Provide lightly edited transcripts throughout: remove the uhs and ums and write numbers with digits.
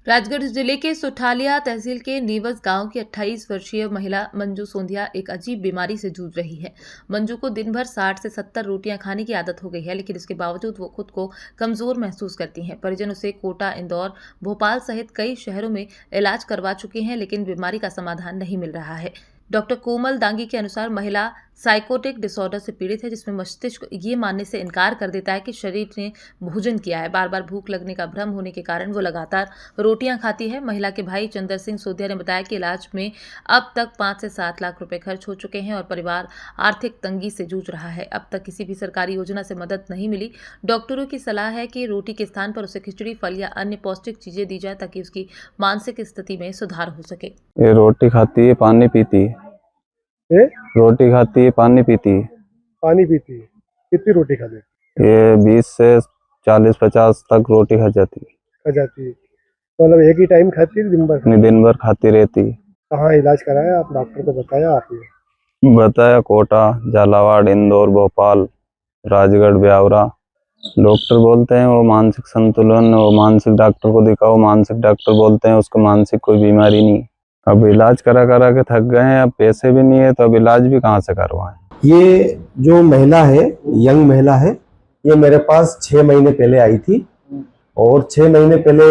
राजगढ़ जिले के सुठालिया तहसील के नीवस गांव की 28 वर्षीय महिला मंजू सोंधिया एक अजीब बीमारी से जूझ रही है। मंजू को दिन भर 60 से 70 रोटियां खाने की आदत हो गई है, लेकिन इसके बावजूद वो खुद को कमजोर महसूस करती हैं। परिजन उसे कोटा, इंदौर, भोपाल सहित कई शहरों में इलाज करवा चुके हैं, लेकिन बीमारी का समाधान नहीं मिल रहा है। डॉक्टर कोमल दांगी के अनुसार महिला साइकोटिक डिसऑर्डर से पीड़ित है, जिसमें मस्तिष्क ये मानने से इनकार कर देता है कि शरीर ने भोजन किया है। बार बार भूख लगने का भ्रम होने के कारण वो लगातार रोटियां खाती है। महिला के भाई चंदर सिंह सोधिया ने बताया कि इलाज में अब तक 5 से 7 लाख रुपए खर्च हो चुके हैं और परिवार आर्थिक तंगी से जूझ रहा है। अब तक किसी भी सरकारी योजना से मदद नहीं मिली। डॉक्टरों की सलाह है कि रोटी के स्थान पर उसे खिचड़ी, फल या अन्य पौष्टिक चीजें दी जाए ताकि उसकी मानसिक स्थिति में सुधार हो सके। ये रोटी खाती है, पानी पीती है। रोटी खाती है, पानी पीती है। पानी पीती है। कितनी रोटी खा लेती ये 20 से 40-50 तक रोटी खा जाती है। खा जाती है? मतलब एक ही टाइम खाती है, दिन भर नहीं, दिन भर खाती रहती है। कहाँ इलाज कराया आप? डॉक्टर को बताया आपने? बताया कोटा, झालावाड़, इंदौर, भोपाल, राजगढ़, ब्यावरा। डॉक्टर बोलते हैं वो मानसिक संतुलन, वो मानसिक डॉक्टर को दिखाओ। मानसिक डॉक्टर बोलते हैं उसको मानसिक कोई बीमारी नहीं। अब इलाज करा करा के थक गए हैं, अब पैसे भी नहीं है तो अब इलाज भी कहाँ से करवाएं। ये जो महिला है, यंग महिला है, ये मेरे पास 6 महीने पहले आई थी और 6 महीने पहले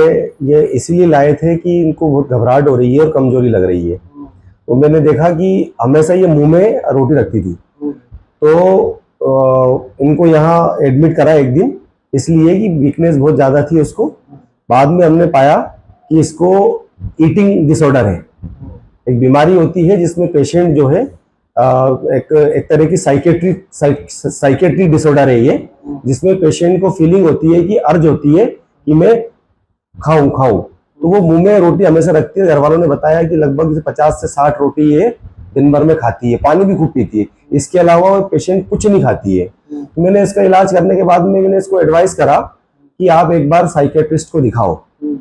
ये इसलिए लाए थे कि इनको बहुत घबराहट हो रही है और कमजोरी लग रही है। तो मैंने देखा कि हमेशा ये मुंह में रोटी रखती थी, तो इनको यहाँ एडमिट करा एक दिन, इसलिए कि वीकनेस बहुत ज़्यादा थी उसको। बाद में हमने पाया कि इसको ईटिंग डिसऑर्डर है। एक बीमारी होती है जिसमें पेशेंट जो है एक तरह की साइकेट्रिक डिसऑर्डर है ये, जिसमें पेशेंट को फीलिंग होती है कि अर्ज होती है कि मैं खाऊं, तो वो मुंह में रोटी हमेशा रखती है। घर वालों ने बताया कि लगभग 50 से 60 रोटी ये दिन भर में खाती है, पानी भी खूब पीती है। इसके अलावा पेशेंट कुछ नहीं खाती है। तो मैंने इसका इलाज करने के बाद में मैंने इसको एडवाइस करा कि आप एक बार साइकेट्रिस्ट को दिखाओ।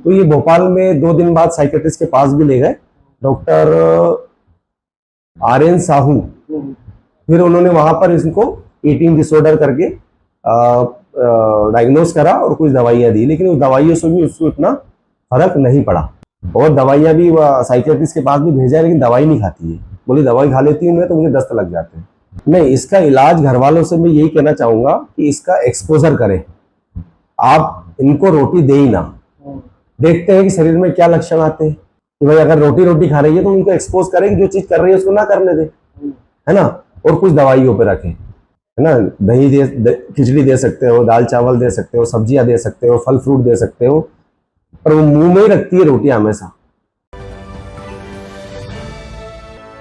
तो ये भोपाल में 2 दिन बाद साइकेट्रिस्ट के पास भी ले गए, डॉक्टर RN साहू। फिर उन्होंने वहां पर इसको ईटिंग डिसऑर्डर करके डायग्नोस करा और कुछ दवाइयां दी, लेकिन उस दवाइयों से भी उसको इतना फर्क नहीं पड़ा। और दवाइयां भी साइकेट्रिस्ट के पास भी भेजा है, लेकिन दवाई नहीं खाती है। बोली दवाई खा लेती हूँ मैं तो मुझे दस्त लग जाते हैं। नहीं, इसका इलाज घर वालों से मैं यही कहना चाहूंगा कि इसका एक्सपोजर करें। आप इनको रोटी दे ही ना, देखते हैं कि शरीर में क्या लक्षण आते हैं कि भाई अगर रोटी खा रही है तो उनको एक्सपोज करें कि जो चीज कर रही है उसको ना करने दे, है ना। और कुछ दवाइयों पे रखें, है ना। दही खिचड़ी दे सकते हो, दाल चावल दे सकते हो, सब्जियां दे सकते हो, फल फ्रूट दे सकते हो, पर वो मुंह में ही रखती है रोटी हमेशा।